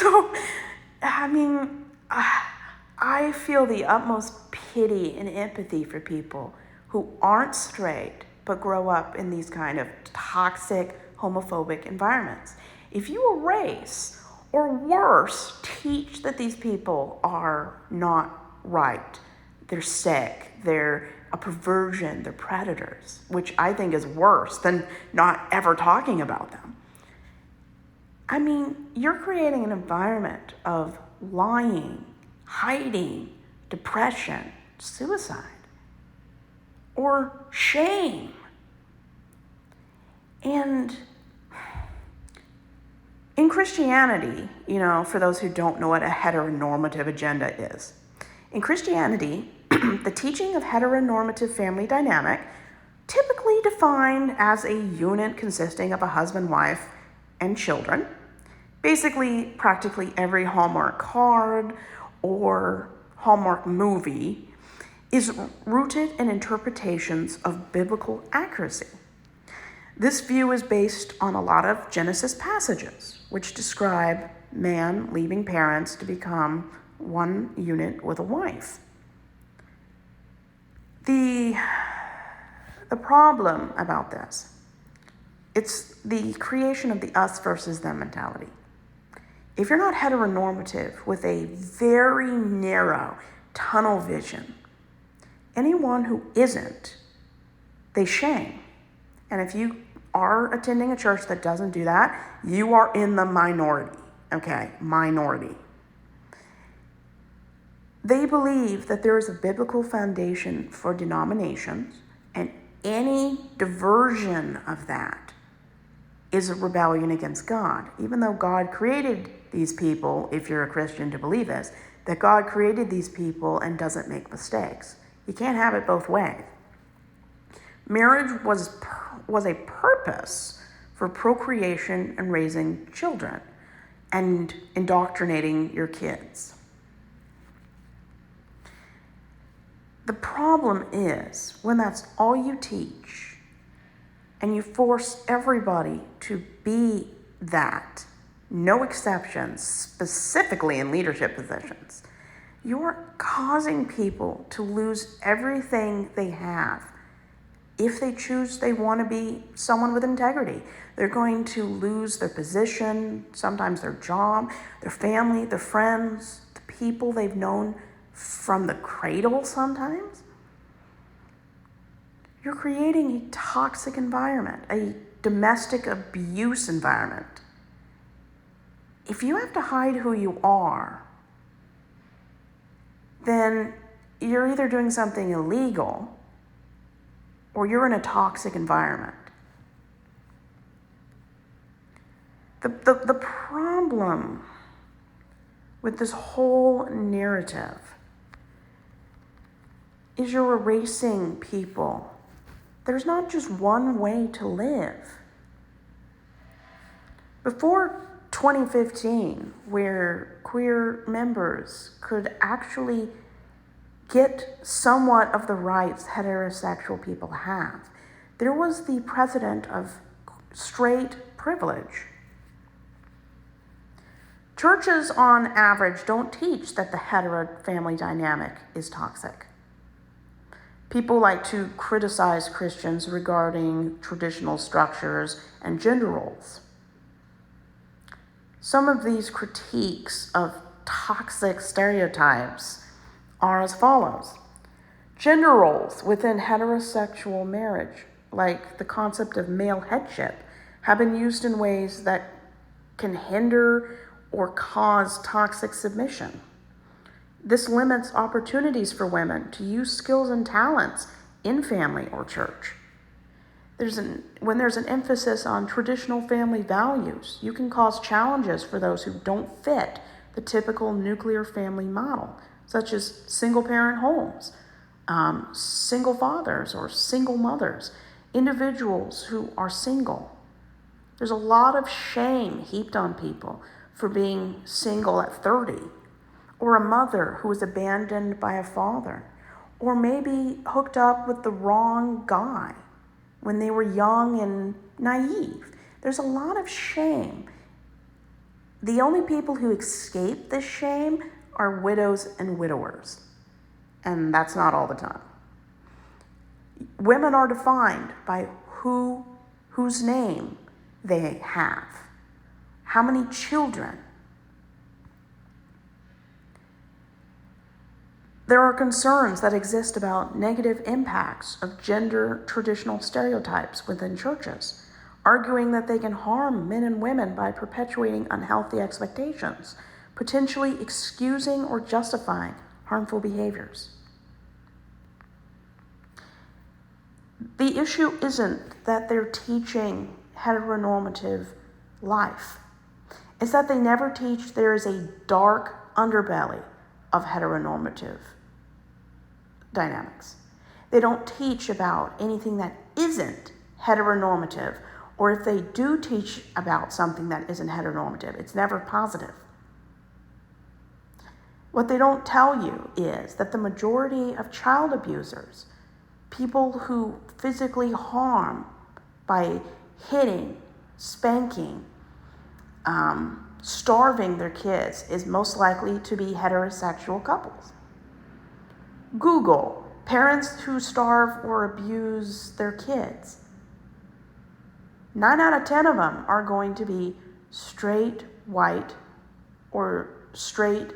So, I mean, I feel the utmost pity and empathy for people who aren't straight but grow up in these kind of toxic, homophobic environments. If you erase, or worse, teach that these people are not right, they're sick, they're a perversion, they're predators, which I think is worse than not ever talking about them. I mean, you're creating an environment of lying, hiding, depression, suicide, or shame. And in Christianity, for those who don't know what a heteronormative agenda is, in Christianity, the teaching of heteronormative family dynamic, typically defined as a unit consisting of a husband, wife, and children, basically practically every Hallmark card or Hallmark movie, is rooted in interpretations of biblical accuracy. This view is based on a lot of Genesis passages, which describe man leaving parents to become one unit with a wife. The problem about this, it's the creation of the us versus them mentality. If you're not heteronormative with a very narrow tunnel vision, anyone who isn't, they shame. And if you are attending a church that doesn't do that, you are in the minority, okay? Minority. They believe that there is a biblical foundation for denominations, and any diversion of that is a rebellion against God. Even though God created these people, if you're a Christian to believe this, that God created these people and doesn't make mistakes. You can't have it both ways. Marriage was a purpose for procreation and raising children and indoctrinating your kids. The problem is when that's all you teach and you force everybody to be that, no exceptions, specifically in leadership positions, you're causing people to lose everything they have. If they choose they want to be someone with integrity, they're going to lose their position, sometimes their job, their family, their friends, the people they've known from the cradle sometimes. You're creating a toxic environment, a domestic abuse environment. If you have to hide who you are, then you're either doing something illegal or you're in a toxic environment. The problem with this whole narrative is you're erasing people. There's not just one way to live. Before 2015, where queer members could actually get somewhat of the rights heterosexual people have, there was the precedent of straight privilege. Churches, on average, don't teach that the hetero family dynamic is toxic. People like to criticize Christians regarding traditional structures and gender roles. Some of these critiques of toxic stereotypes are as follows. Gender roles within heterosexual marriage, like the concept of male headship, have been used in ways that can hinder or cause toxic submission. This limits opportunities for women to use skills and talents in family or church. When there's an emphasis on traditional family values, you can cause challenges for those who don't fit the typical nuclear family model, such as single-parent homes, single fathers or single mothers, individuals who are single. There's a lot of shame heaped on people for being single at 30, or a mother who was abandoned by a father, or maybe hooked up with the wrong guy when they were young and naive. There's a lot of shame The only people who escape this shame are widows and widowers. And that's not all the time. Women are defined by whose name they have, how many children. There are concerns that exist about negative impacts of gender traditional stereotypes within churches, arguing that they can harm men and women by perpetuating unhealthy expectations, potentially excusing or justifying harmful behaviors. The issue isn't that they're teaching heteronormative life. It's that they never teach there is a dark underbelly of heteronormative dynamics. They don't teach about anything that isn't heteronormative, or if they do teach about something that isn't heteronormative, it's never positive. What they don't tell you is that the majority of child abusers, people who physically harm by hitting, spanking, starving their kids, is most likely to be heterosexual couples. Google parents who starve or abuse their kids. 9 out of 10 of them are going to be straight, white, or straight